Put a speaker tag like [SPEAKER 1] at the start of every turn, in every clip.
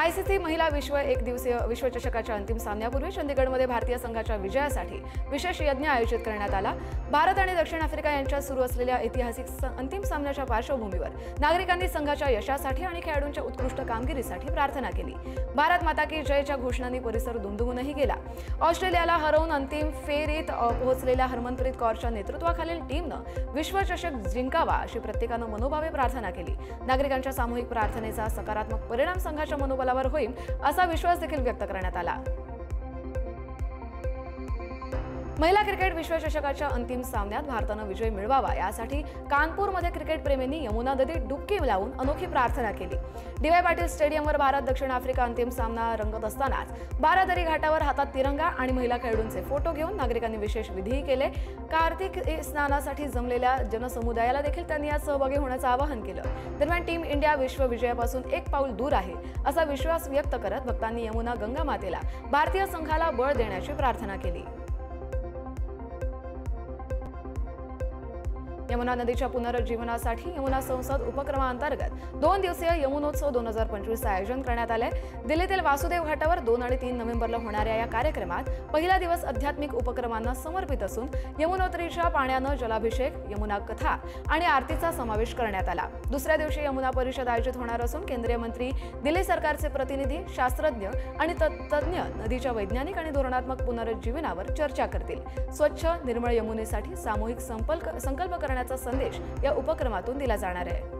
[SPEAKER 1] ICC महिला विश्व एकदिवसीय विश्वचषकाच्या अंतिम सामन्यापूर्वी चंदीगडमध्ये भारतीय संघाच्या विजयासाठी विशेष यज्ञ आयोजित करण्यात आला। भारत आणि दक्षिण आफ्रिका यांच्यात सुरू असलेल्या ऐतिहासिक अंतिम सामन्याच्या पार्श्वभूमीवर नागरिकांनी संघाच्या यशासाठी आणि खेळाडूंच्या उत्कृष्ट कामगिरीसाठी प्रार्थना केली। भारत माता की जयच्या घोषणांनी परिसर दुमदुमूनही गेला। ऑस्ट्रेलियाला हरवून अंतिम फेरीत पोहोचलेल्या हरमनप्रीत कौरच्या नेतृत्वाखालील टीमनं विश्वचषक जिंकावा अशी प्रत्येकानं मनोभावे प्रार्थना केली। नागरिकांच्या सामूहिक प्रार्थनेचा सकारात्मक परिणाम संघाच्या मनोबलावर होईल असा विश्वास देखील व्यक्त करण्यात आला। महिला क्रिकेट विश्वचषकाच्या अंतिम सामन्यात भारतानं विजय मिळवावा यासाठी कानपूरमध्ये क्रिकेट प्रेमींनी यमुना नदीत डुबकी लावून अनोखी प्रार्थना केली। डी.वाय. पाटील स्टेडियमवर भारत दक्षिण आफ्रिका अंतिम सामना रंगत असतानाच बारादरी घाटावर हातात तिरंगा आणि महिला खेळाडूंचे फोटो घेऊन नागरिकांनी विशेष विधीही केले। कार्तिक स्नानासाठी जमलेल्या जनसमुदायाला देखील त्यांनी यात सहभागी होण्याचं आवाहन केलं। दरम्यान टीम इंडिया विश्व विजयापासून एक पाऊल दूर आहे असा विश्वास व्यक्त करत भक्तांनी यमुना गंगा मातेला भारतीय संघाला बळ देण्याची प्रार्थना केली। यमुना नदीच्या पुनरुज्जीवनासाठी यमुना संसद उपक्रमांतर्गत 2 दिवसीय यमुनोत्सव 2025 आयोजन करण्यात आले। दिल्लीतील वासुदेव घाटावर 2 आणि 3 नोव्हेंबरला होणाऱ्या या कार्यक्रमात पहिला दिवस आध्यात्मिक उपक्रमांना समर्पित असून यमुनोत्रीच्या पाण्यानं जलाभिषेक, यमुना कथा आणि आरतीचा समावेश करण्यात आला। दुसऱ्या दिवशी यमुना परिषद आयोजित होणार असून केंद्रीय मंत्री, दिल्ली सरकारचे प्रतिनिधी, शास्त्रज्ञ आणि तज्ञ नदीच्या वैज्ञानिक आणि धोरणात्मक पुनरुज्जीवनावर चर्चा करतील। स्वच्छ निर्मळ यमुनेसाठी सामूहिक संकल्प करण्याचा संदेश या उपक्रमातून दिला जाणार आहे।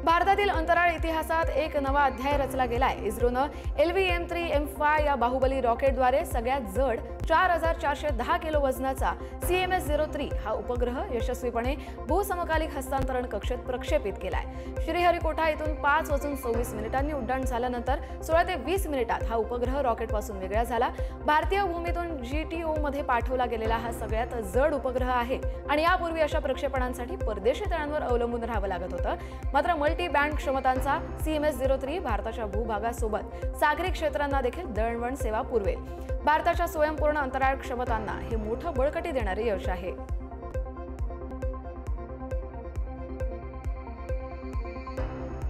[SPEAKER 1] भारतातील अंतराळ इतिहासात एक नवा अध्याय रचला गेलाय। इस्रोनं LVM-3M5 या बाहुबली रॉकेटद्वारे सगळ्यात जड 4410 किलो वजनाचा CMS-03 हा उपग्रह यशस्वीपणे भूसमकालिक हस्तांतरण कक्षेत प्रक्षेपित केलाय। श्रीहरिकोटा इथून 5 वाजून 26 मिनिटांनी उड्डाण झाल्यानंतर 16 ते 20 मिनिटात हा उपग्रह रॉकेटपासून वेगळा झाला। भारतीय भूमीतून GTO मध्ये पाठवला गेलेला हा सगळ्यात जड उपग्रह आहे आणि यापूर्वी अशा प्रक्षेपणांसाठी परदेशी तळांवर अवलंबून राहावं लागत होतं। मात्र मल्टी बँड क्षमतांचा CMS-03 भारताच्या भूभागासोबत सागरी क्षेत्रांना देखील दळणवळण सेवा पुरवेल। भारताच्या स्वयंपूर्ण अंतराळ क्षमतांना हे मोठं बळकटी देणारे यश आहे।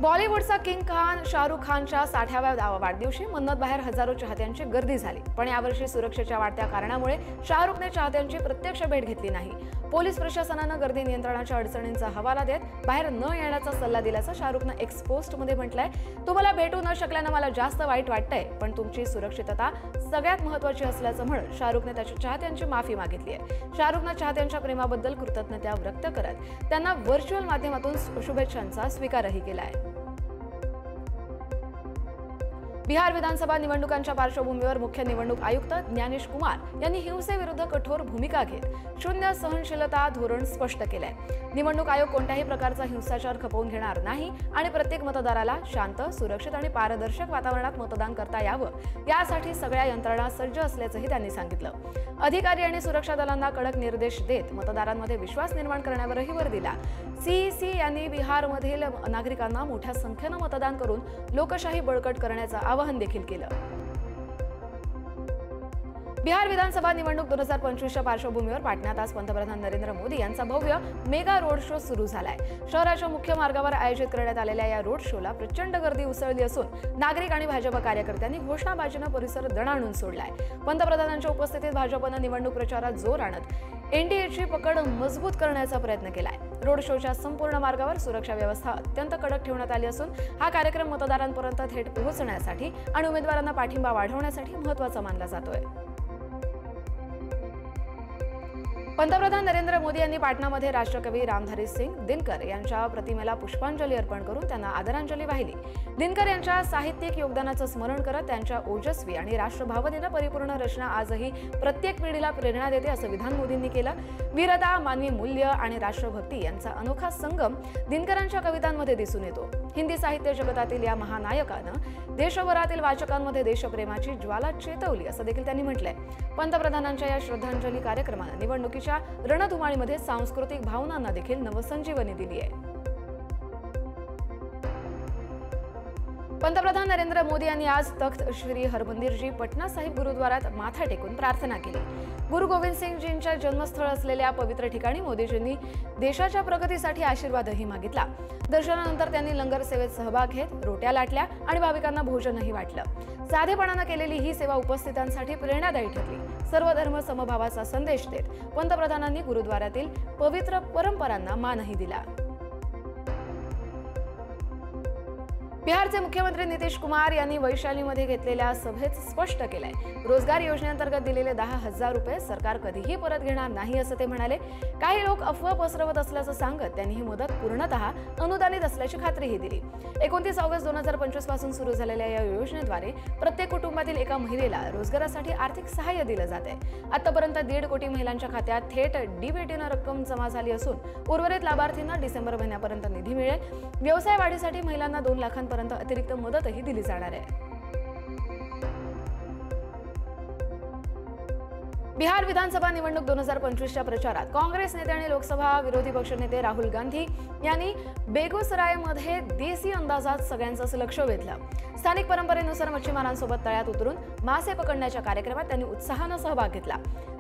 [SPEAKER 1] बॉलिवूडचा किंग खान शाहरुख खानच्या 60व्या वाढदिवशी मन्नत बाहेर हजारो चाहत्यांची गर्दी झाली। पण यावर्षी सुरक्षेच्या वाढत्या कारणामुळे शाहरुखने चाहत्यांची प्रत्यक्ष भेट घेतली नाही। पोलीस प्रशासनानं गर्दी नियंत्रणाच्या अडचणींचा हवाला देत बाहेर न येण्याचा सल्ला दिल्याचं शाहरुखनं एक्स पोस्टमध्ये म्हटलंय। तुम्हाला भेटू न शकल्यानं मला जास्त वाईट वाटतंय, पण तुमची सुरक्षितता सगळ्यात महत्त्वाची असल्याचं म्हणत शाहरुखने त्याच्या चाहत्यांची माफी मागितली आहे। शाहरुखनं चाहत्यांच्या प्रेमाबद्दल कृतज्ञता व्यक्त करत त्यांना व्हर्च्युअल माध्यमातून शुभेच्छांचा स्वीकारही केलाय। बिहार विधानसभा निवडणुकांच्या पार्श्वभूमीवर मुख्य निवडणूक आयुक्त ज्ञानेश कुमार यांनी हिंसेविरुद्ध कठोर भूमिका घेत शून्य सहनशीलता धोरण स्पष्ट केलंय। निवडणूक आयोग कोणत्याही प्रकारचा हिंसाचार खपवून घेणार नाही आणि प्रत्येक मतदाराला शांत, सुरक्षित आणि पारदर्शक वातावरणात मतदान करता यावं यासाठी सगळ्या यंत्रणा सज्ज असल्याचंही त्यांनी सांगितलं। अधिकारी आणि सुरक्षा दलांना कडक निर्देश देत मतदारांमध्ये विश्वास निर्माण करण्यावरही भर दिला। CEC यांनी बिहारमधील नागरिकांना मोठ्या संख्येनं मतदान करून लोकशाही बळकट करण्याचं आवाहन देखील केलं। बिहार विधानसभा निवडणूक 2025च्या पार्श्वभूमीवर पाटण्यात आज पंतप्रधान नरेंद्र मोदी यांचा भव्य मेगा रोड शो सुरू झालाय। शहराच्या मुख्य मार्गावर आयोजित करण्यात आलेल्या या रोड शोला प्रचंड गर्दी उसळली असून नागरिक आणि भाजप कार्यकर्त्यांनी घोषणाबाजीनं परिसर दणाणून सोडलाय। पंतप्रधानांच्या उपस्थितीत भाजपनं निवडणूक प्रचारात जोर आणत NDAची पकड मजबूत करण्याचा प्रयत्न केलाय। रोड शोच्या संपूर्ण मार्गावर सुरक्षा व्यवस्था अत्यंत कडक ठेवण्यात आली असून हा कार्यक्रम मतदारांपर्यंत थेट पोहोचण्यासाठी आणि उमेदवारांना पाठिंबा वाढवण्यासाठी महत्त्वाचा मानला जातोय। पंतप्रधान नरेंद्र मोदी यांनी पाटणामध्ये राष्ट्रकवी रामधारी सिंग दिनकर यांच्या प्रतिमेला पुष्पांजली अर्पण करून त्यांना आदरांजली वाहिली। दिनकर यांच्या साहित्यिक योगदानाचं स्मरण करत त्यांच्या ओजस्वी आणि राष्ट्रभावनेनं परिपूर्ण रचना आजही प्रत्येक पिढीला प्रेरणा देते असं विधान मोदींनी केलं। वीरता, मानवी मूल्य आणि राष्ट्रभक्ती यांचा अनोखा संगम दिनकरांच्या कवितांमध्ये दिसून येतो। हिंदी साहित्य जगतातील या महानायकानं देशभरातील वाचकांमध्ये देशप्रेमाची ज्वाला चेतवली असं देखील त्यांनी म्हटलंय। पंतप्रधानांच्या या श्रद्धांजली कार्यक्रमानं निवडणुकीच्या रणधुमाळीमध्ये सांस्कृतिक भावनांना देखील नवसंजीवनी दिली आहे। पंतप्रधान नरेंद्र मोदी यांनी आज तख्त श्री हरमंदिरजी पटना साहिब गुरुद्वारात माथा टेकून प्रार्थना केली। गुरु गोविंद सिंगजींच्या जन्मस्थळ असलेल्या पवित्र ठिकाणी मोदीजींनी देशाच्या प्रगतीसाठी आशीर्वादही मागितला। दर्शनानंतर त्यांनी लंगर सेवेत सहभाग घेत रोट्या लाटल्या आणि भाविकांना भोजनही वाटलं। साधेपणानं केलेली ही सेवा उपस्थितांसाठी प्रेरणादायी ठरली। सर्व धर्म समभावाचा संदेश देत पंतप्रधानांनी गुरुद्वारातील पवित्र परंपरांना मानही दिला। बिहारचे मुख्यमंत्री नितीश कुमार यांनी वैशालीमध्ये घेतलेल्या सभेत स्पष्ट केलंय, रोजगार योजनेअंतर्गत दिलेले 10,000 रुपये सरकार कधीही परत घेणार नाही असं ते म्हणाले। काही लोक अफवा पसरवत असल्याचं सांगत त्यांनी ही मदत पूर्णतः अनुदानित असल्याची खात्रीही दिली। 29 ऑगस्ट 2025 पासून सुरू झालेल्या या योजनेद्वारे प्रत्येक कुटुंबातील एका महिलेला रोजगारासाठी आर्थिक सहाय्य दिलं जाते। आतापर्यंत 1.5 कोटी महिलांच्या खात्यात थेट डीबीटीनं रक्कम जमा झाली असून उर्वरित लाभार्थींना डिसेंबर महिन्यापर्यंत निधी मिळेल। व्यवसाय वाढीसाठी महिलांना 2 लाखांपर्यंत अतिरिक्त मदतही दिली जाणार आहे। बिहार विधानसभा निवडणूक 2025च्या प्रचारात काँग्रेस नेते आणि लोकसभा विरोधी पक्षनेते राहुल गांधी यांनी बेगुसरायमध्ये देसी अंदाजात सगळ्यांचं लक्ष वेधलं। स्थानिक परंपरेनुसार मच्छीमारांसोबत तळ्यात उतरून मासे पकडण्याच्या कार्यक्रमात त्यांनी उत्साहानं सहभाग घेतला।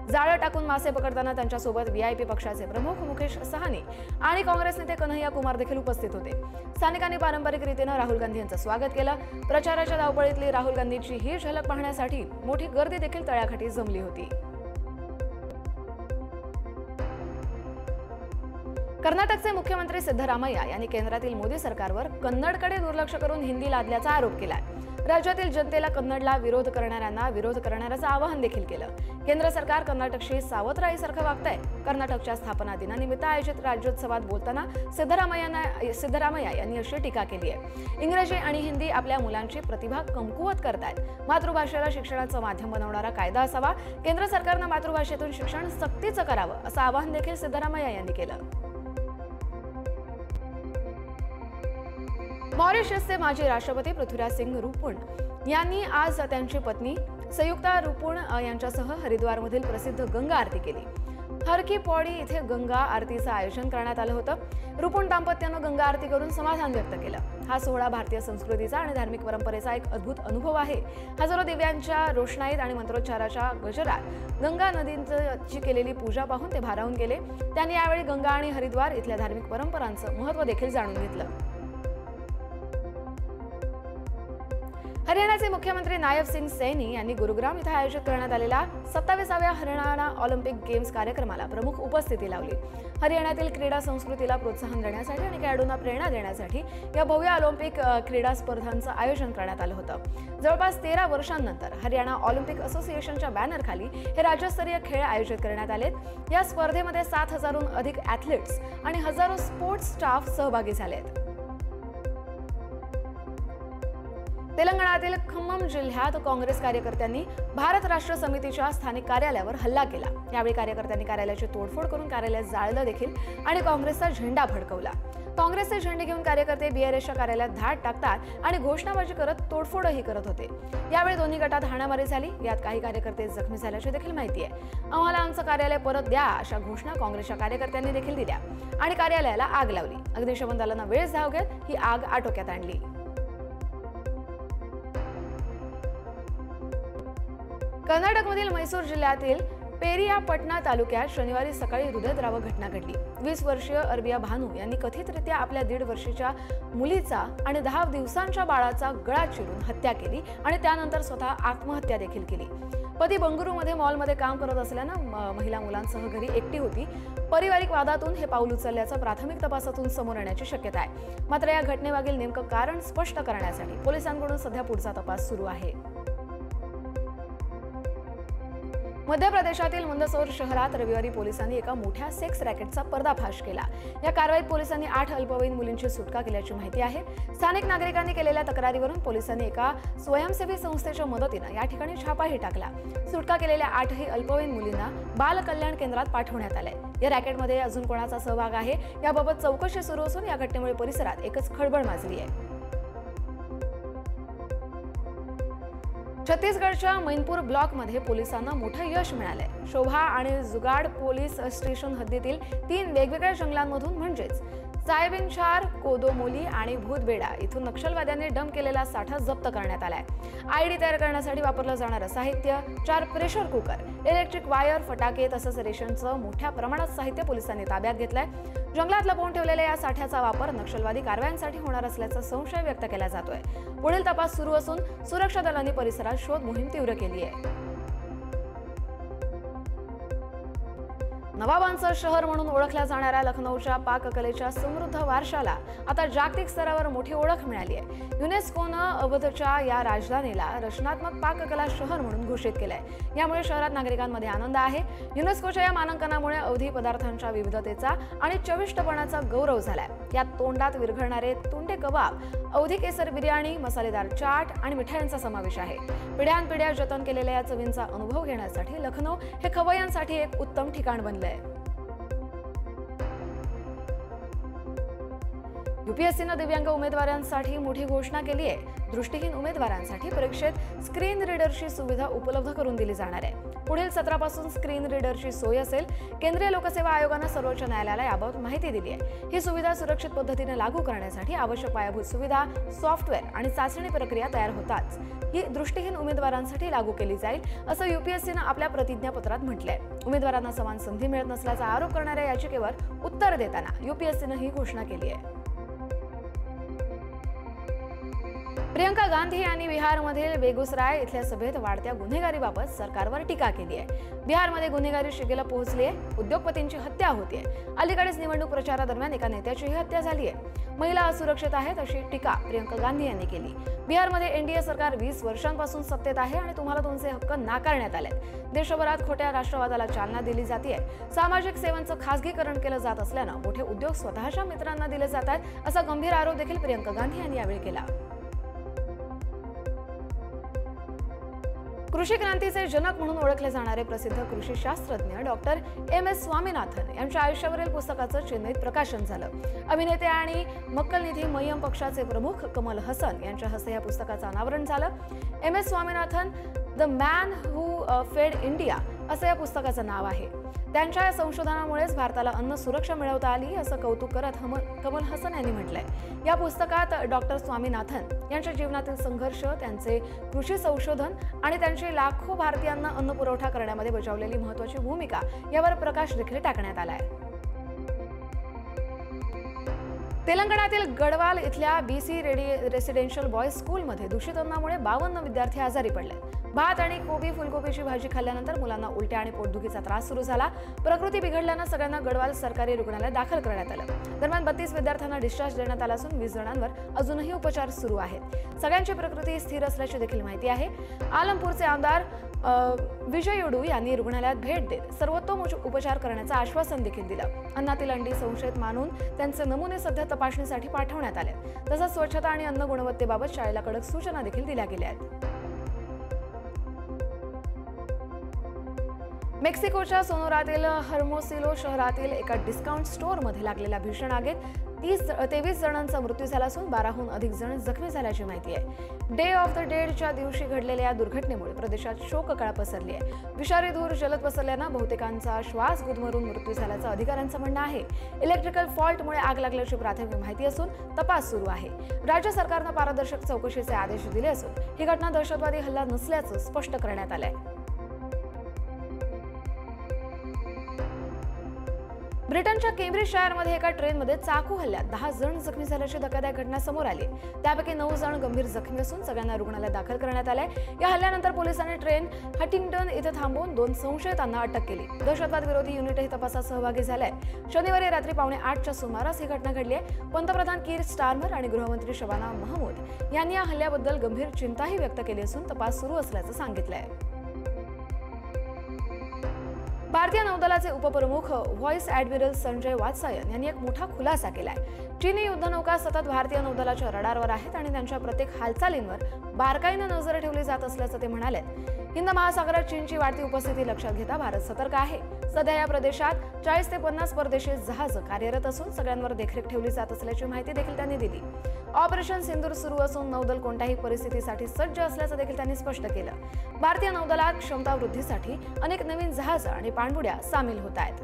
[SPEAKER 1] जाळं टाकून मासे पकडताना त्यांच्यासोबत व्हीआयपी पक्षाचे प्रमुख मुकेश साहनी आणि काँग्रेस नेते कन्हैया कुमार देखील उपस्थित होते। स्थानिकांनी पारंपरिक रीतीनं राहुल गांधी यांचं स्वागत केलं। प्रचाराच्या धावपळीतली राहुल गांधींची ही झलक पाहण्यासाठी मोठी गर्दी देखील तळ्याकाठी जमली होती। कर्नाटकचे मुख्यमंत्री सिद्धरामय्या यांनी केंद्रातील मोदी सरकारवर कन्नडकडे दुर्लक्ष करून हिंदी लादल्याचा आरोप केलाय। राज्यातील जनतेला कन्नडला विरोध करणाऱ्यांना विरोध करण्याचं आवाहन देखील केलं। केंद्र सरकार कर्नाटकशी सावत्र वागतंय। कर्नाटकच्या स्थापना दिनानिमित्त आयोजित राज्योत्सवात बोलताना सिद्धरामय्या यांनी अशी टीका केली आहे। इंग्रजी आणि हिंदी आपल्या मुलांची प्रतिभा कमकुवत करतायत। मातृभाषेला शिक्षणाचं माध्यम बनवणारा कायदा असावा। केंद्र सरकारनं मातृभाषेतून शिक्षण सक्तीचं करावं असं आवाहन देखील सिद्धरामय्या यांनी केलं। मॉरिशसचे माजी राष्ट्रपती पृथ्वीराज सिंग रुपूण यांनी आज त्यांची पत्नी संयुक्ता रुपूण यांच्यासह हरिद्वारमधील प्रसिद्ध गंगा आरती केली। हर की पौड़ी इथे गंगा आरतीचं आयोजन करण्यात आलं होतं। रुपूण दाम्पत्यानं गंगा आरती करून समाधान व्यक्त केलं। हा सोहळा भारतीय संस्कृतीचा आणि धार्मिक परंपरेचा एक अद्भुत अनुभव आहे। हजारो दिव्यांच्या रोषणाईत आणि मंत्रोच्चाराच्या गजरात गंगा नदीची केलेली पूजा पाहून ते भारावून गेले। त्यांनी यावेळी गंगा आणि हरिद्वार इथल्या धार्मिक परंपरांचं महत्त्व देखील जाणून घेतलं। हरियाणाचे मुख्यमंत्री नायब सिंग सैनी यांनी गुरुग्राम इथं आयोजित करण्यात आलेल्या 27व्या हरियाणा ऑलिम्पिक गेम्स कार्यक्रमाला प्रमुख उपस्थिती लावली। हरियाणातील क्रीडा संस्कृतीला प्रोत्साहन देण्यासाठी आणि खेळाडूंना प्रेरणा देण्यासाठी या भव्य ऑलिम्पिक क्रीडा स्पर्धांचं आयोजन करण्यात आलं होतं। जवळपास 13 वर्षांनंतर हरियाणा ऑलिम्पिक असोसिएशनच्या बॅनरखाली हे राज्यस्तरीय खेळ आयोजित करण्यात आलेत। या स्पर्धेमध्ये 7,000हून अधिक ॲथलीट्स आणि हजारो स्पोर्ट्स स्टाफ सहभागी झालेत। तेलंगणातील खम्मम जिल्ह्यात काँग्रेस कार्यकर्त्यांनी भारत राष्ट्र समितीच्या स्थानिक कार्यालयावर हल्ला केला। यावेळी कार्यकर्त्यांनी कार्यालयाची तोडफोड करून कार्यालय जाळलं देखील आणि काँग्रेसचा झेंडा फडकवला। काँग्रेसचे झेंडे घेऊन कार्यकर्ते बीआरएसच्या कार्यालयात धाड टाकतात आणि घोषणाबाजी करत तोडफोडही करत होते। यावेळी दोन्ही गटात हाणामारी झाली। यात काही कार्यकर्ते जखमी झाल्याची देखील माहिती आहे। आम्हाला आमचं कार्यालय परत द्या अशा घोषणा काँग्रेसच्या कार्यकर्त्यांनी देखील दिल्या आणि कार्यालयाला आग लावली। अग्निशमन दलानं वेळेस धाव घेत ही आग आटोक्यात आणली। कर्नाटकमधील मैसूर जिल्ह्यातील पेरियापटना तालुक्यात शनिवारी सकाळी हृदयद्रावक घटना घडली। 20 वर्षीय अरबिया भानू यांनी कथितरित्या आपल्या 1.5 वर्षाच्या मुलीचा आणि 10 दिवसांच्या बाळाचा गळा चिरून हत्या केली आणि त्यानंतर स्वतः आत्महत्या देखील केली। पती बंगळुरूमध्ये मॉलमध्ये काम करत असल्यानं महिला मुलांसह घरी एकटी होती। पारिवारिक वादातून हे पाऊल उचलल्याचं प्राथमिक तपासातून समोर येण्याची शक्यता आहे। मात्र या घटनेमागील नेमकं कारण स्पष्ट करण्यासाठी पोलिसांकडून सध्या पुढचा तपास सुरू आहे। मध्य प्रदेशातील मंदसौर शहरात रविवारी पोलिसांनी एका मोठ्या सेक्स रॅकेटचा पर्दाफाश केला। या कारवाईत पोलिसांनी 8 अल्पवयीन मुलींची सुटका केल्याची माहिती आहे। स्थानिक नागरिकांनी केलेल्या तक्रारीवरून पोलिसांनी एका स्वयंसेवी संस्थेच्या मदतीने या ठिकाणी छापाही टाकला। सुटका केलेल्या 8ही अल्पवयीन मुलींना बाल कल्याण केंद्रात पाठवण्यात आले। या रॅकेटमध्ये अजून कोणाचा सहभाग आहे याबाबत चौकशी सुरू असून या घटनेमुळे परिसरात एकच खळबळ माजली आहे। छत्तीसगडच्या मैनपूर ब्लॉकमध्ये पोलिसांना मोठं यश मिळालंय। शोभा आणि जुगाड पोलीस स्टेशन हद्दीतील 3 वेगवेगळ्या जंगलांमधून म्हणजेच साहेबिनछार, कोदोमोली आणि भूतबेडा इथून नक्षलवाद्यांनी डंप केलेला साठा जप्त करण्यात आलाय। आयडी तयार करण्यासाठी वापरलं जाणारं साहित्य, 4 प्रेशर कुकर, इलेक्ट्रिक वायर, फटाके तसंच रेशनचं मोठ्या प्रमाणात साहित्य पोलिसांनी ताब्यात घेतलंय। जंगलात लपवून ठेवलेल्या या साठ्याचा वापर नक्षलवादी कारवायांसाठी होणार असल्याचा संशय व्यक्त केला जातोय। पुढील तपास सुरू असून सुरक्षा दलांनी परिसरात शोध मोहीम तीव्र केली आहे। नवाबांचं शहर म्हणून ओळखल्या जाणाऱ्या लखनौच्या पाककलेच्या समृद्ध वारशाला आता जागतिक स्तरावर मोठी ओळख मिळाली आहे। युनेस्कोनं अवधच्या या राजधानीला रचनात्मक पाककला शहर म्हणून घोषित केलंय। यामुळे शहरात नागरिकांमध्ये आनंद आहे। युनेस्कोच्या या मानांकनामुळे अवधी पदार्थांच्या विविधतेचा आणि चविष्टपणाचा गौरव झालाय। यात तोंडात विरघळणारे तुंडे कबाब, अवधी केसर बिर्याणी, मसालेदार चाट आणि मिठायांचा समावेश आहे। पिढ्यानपिढ्या जतन केलेल्या या चवींचा अनुभव घेण्यासाठी लखनौ हे खवय्यांसाठी एक उत्तम ठिकाण बनलंय। यूपीएससीनं दिव्यांग उमेदवारांसाठी मोठी घोषणा केली आहे। दृष्टिहीन उमेदवारांसाठी परीक्षेत स्क्रीन रीडरची सुविधा उपलब्ध करून दिली जाणार आहे। पुढील सत्रापासून स्क्रीन रीडरची सोय असेल। केंद्रीय लोकसेवा आयोगानं सर्वोच्च न्यायालयाला याबाबत माहिती दिली आहे। ही सुविधा सुरक्षित पद्धतीने लागू करण्यासाठी आवश्यक पायाभूत सुविधा, सॉफ्टवेअर आणि चाचणी प्रक्रिया तयार होताच ही दृष्टिहीन उमेदवारांसाठी लागू केली जाईल, असं यूपीएससीनं आपल्या प्रतिज्ञापत्रात म्हटलंय। उमेदवारांना समान संधी मिळत नसल्याचा आरोप करणाऱ्या याचिकेवर उत्तर देताना यूपीएससीनं ही घोषणा केली आहे। प्रियंका गांधी यांनी बिहारमधील बेगुसराय इथल्या सभेत वाढत्या गुन्हेगारीबाबत सरकारवर टीका केली आहे। बिहारमध्ये गुन्हेगारी शिगेला पोहोचली आहे। उद्योगपतींची हत्या होतीये। अलीकडेच निवडणूक प्रचारादरम्यान एका नेत्याचीही हत्या झाली आहे। महिला असुरक्षित आहेत अशी टीका प्रियंका गांधी यांनी केली। बिहारमध्ये एनडीए सरकार 20 वर्षांपासून सत्तेत आहे आणि तुम्हाला तुमचे हक्क नाकारण्यात आलेत। देशभरात खोट्या राष्ट्रवादाला चालना दिली जाते। सामाजिक सेवांचं खासगीकरण केलं जात असल्यानं मोठे उद्योग स्वतःच्या मित्रांना दिले जात आहेत, असा गंभीर आरोप देखील प्रियंका गांधी यांनी यावेळी केला। कृषी क्रांतीचे जनक म्हणून ओळखले जाणारे प्रसिद्ध कृषी शास्त्रज्ञ डॉक्टर एम.एस. स्वामीनाथन यांच्या आयुष्यावरील पुस्तकाचं चेन्नईत प्रकाशन झालं। अभिनेते आणि मक्कलनिधी मय्यम पक्षाचे प्रमुख कमल हसन यांच्या हस्ते या पुस्तकाचं अनावरण झालं। M S. Swaminathan the man who fed India असं या पुस्तकाचं नाव आहे। त्यांच्या या संशोधनामुळेच भारताला अन्न सुरक्षा मिळवता आली, असं कौतुक करत कमल हसन यांनी म्हटलंय। या पुस्तकात डॉक्टर स्वामीनाथन यांच्या जीवनातील संघर्ष, त्यांचे कृषी संशोधन आणि त्यांची लाखो भारतीयांना अन्न पुरवठा करण्यामध्ये बजावलेली महत्त्वाची भूमिका यावर प्रकाश देखील टाकण्यात आलाय। तेलंगणातील गडवाल इथल्या बीसी रेसिडेन्शियल बॉयज स्कूलमध्ये दूषित अन्नामुळे 52 विद्यार्थी आजारी पडले। भात आणि कोबी फुलकोबीची भाजी खाल्ल्यानंतर मुलांना उलट्या आणि पोटदुखीचा त्रास सुरू झाला। प्रकृती बिघडल्यानं सगळ्यांना गडवाल सरकारी रुग्णालयात दाखल करण्यात आलं। दरम्यान 32 विद्यार्थ्यांना डिस्चार्ज देण्यात आला असून 20 जणांवर अजूनही उपचार सुरू आहेत। सगळ्यांची प्रकृती स्थिर असल्याची देखील माहिती आहे। आलमपूरचे आमदार विजय युडू यांनी रुग्णालयात भेट देत सर्वोत्तम उपचार करण्याचं आश्वासन देखील दिलं। अन्नातील अंडी संशयित मानून त्यांचे नमुने सध्या तपासणीसाठी पाठवण्यात आले। तसंच स्वच्छता आणि अन्न गुणवत्तेबाबत शाळेला कडक सूचना देखील दिल्या गेल्या आहेत। मेक्सिकोच्या सोनोरातील हर्मोसिलो शहरातील एका डिस्काउंट स्टोअरमध्ये लागलेल्या भीषण आगीत 23 जणांचा मृत्यू झाला असून 12हून अधिक जण जखमी झाल्याची माहिती आहे। डे ऑफ द डेडच्या दिवशी घडलेल्या या दुर्घटनेमुळे प्रदेशात शोककळा पसरली आहे। विषारी धूर जलद पसरल्यानं बहुतेकांचा श्वास गुदमरून मृत्यू झाल्याचं अधिकाऱ्यांचं म्हणणं आहे। इलेक्ट्रिकल फॉल्टमुळे आग लागल्याची प्राथमिक माहिती असून तपास सुरू आहे। राज्य सरकारनं पारदर्शक चौकशीचे आदेश दिले असून ही घटना दहशतवादी हल्ला नसल्याचं स्पष्ट करण्यात आलंय। ब्रिटनच्या केम्ब्रिजशायरमध्ये एका ट्रेनमध्ये चाकू हल्ल्यात 10 जण जखमी झाल्याची धक्कादायक घटना समोर आली। त्यापैकी 9 जण गंभीर जखमी असून सगळ्यांना रुग्णालयात दाखल करण्यात आले। या हल्ल्यानंतर पोलिसांनी ट्रेन हटिंग्टन इथे थांबवून 2 संशयितांना अटक केली। दहशतवाद विरोधी युनिटही तपासात सहभागी झालंय। शनिवारी रात्री 7:15च्या सुमारास ही घटना घडली आहे। पंतप्रधान कीर स्टारमर आणि गृहमंत्री शबाना महमूद यांनी या हल्ल्याबद्दल गंभीर चिंताही व्यक्त केली असून तपास सुरू असल्याचं सांगितलंय। भारतीय नौदलाचे उपप्रमुख व्हाईस ॲडमिरल संजय वात्सायन यांनी एक मोठा खुलासा केलाय। चीनी युद्धनौका सतत भारतीय नौदलाच्या रडारवर आहेत आणि त्यांच्या प्रत्येक हालचालींवर बारकाईने नजर ठेवली जात असल्याचं ते म्हणाले। हिंद महासागरात चीनची वाढती उपस्थिती लक्षात घेता भारत सतर्क आहे। सध्या या प्रदेशात 40 ते 50 परदेशी जहाज कार्यरत असून सगळ्यांवर देखरेख ठेवली जात असल्याची माहिती देखील त्यांनी दिली। ऑपरेशन सिंदूर सुरू असून नौदल कोणत्याही परिस्थितीसाठी सज्ज असल्याचं देखील त्यांनी स्पष्ट केलं। भारतीय नौदलात क्षमता वृद्धीसाठी अनेक नवीन जहाज आणि पाणबुड्या सामील होत आहेत।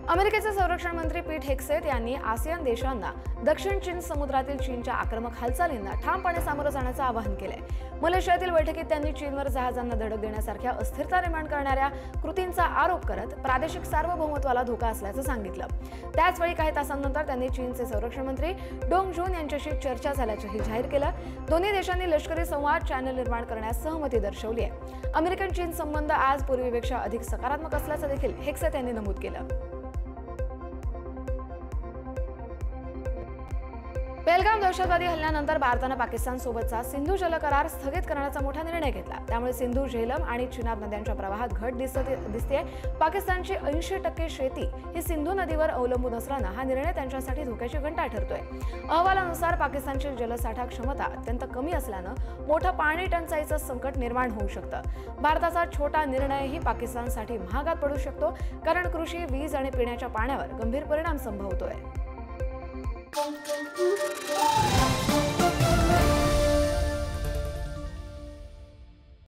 [SPEAKER 1] अमेरिकेचे संरक्षण मंत्री पीट हेक्सेट यांनी आसियान देशांना दक्षिण चीन समुद्रातील चीनच्या आक्रमक हालचालींना ठामपणे सामोरं जाण्याचं आवाहन केलंय. मलेशियातील बैठकीत त्यांनी चीनवर जहाजांना धडक देण्यासारख्या अस्थिरता निर्माण करणाऱ्या कृतींचा आरोप करत प्रादेशिक सार्वभौमत्वाला धोका असल्याचं सांगितलं. त्याचवेळी काही तासांनंतर त्यांनी चीनचे संरक्षण मंत्री डोंग जुन यांच्याशी चर्चा झाल्याचंही जाहीर केलं. दोन्ही देशांनी लष्करी संवाद चॅनल निर्माण करण्यास सहमती दर्शवली आहे. अमेरिकन चीन संबंध आज पूर्वीपेक्षा अधिक सकारात्मक असल्याचं देखील हेक्सेट यांनी नमूद केलं. पेहलगाम दहशतवादी हल्ल्यानंतर भारतानं पाकिस्तानसोबतचा सिंधू जल करार स्थगित करण्याचा मोठा निर्णय घेतला. त्यामुळे सिंधू, झेलम आणि चिनाब नद्यांच्या प्रवाहात घट दिसतेय. पाकिस्तानची 80% शेती ही सिंधू नदीवर अवलंबून असल्यानं हा निर्णय त्यांच्यासाठी धोक्याची घंटा ठरतोय. अहवालानुसार पाकिस्तानची जलसाठा क्षमता अत्यंत कमी असल्यानं मोठं पाणी टंचाईचं संकट निर्माण होऊ शकतं. भारताचा छोटा निर्णयही पाकिस्तानसाठी महागात पडू शकतो, कारण कृषी, वीज आणि पिण्याच्या पाण्यावर गंभीर परिणाम संभवतोय.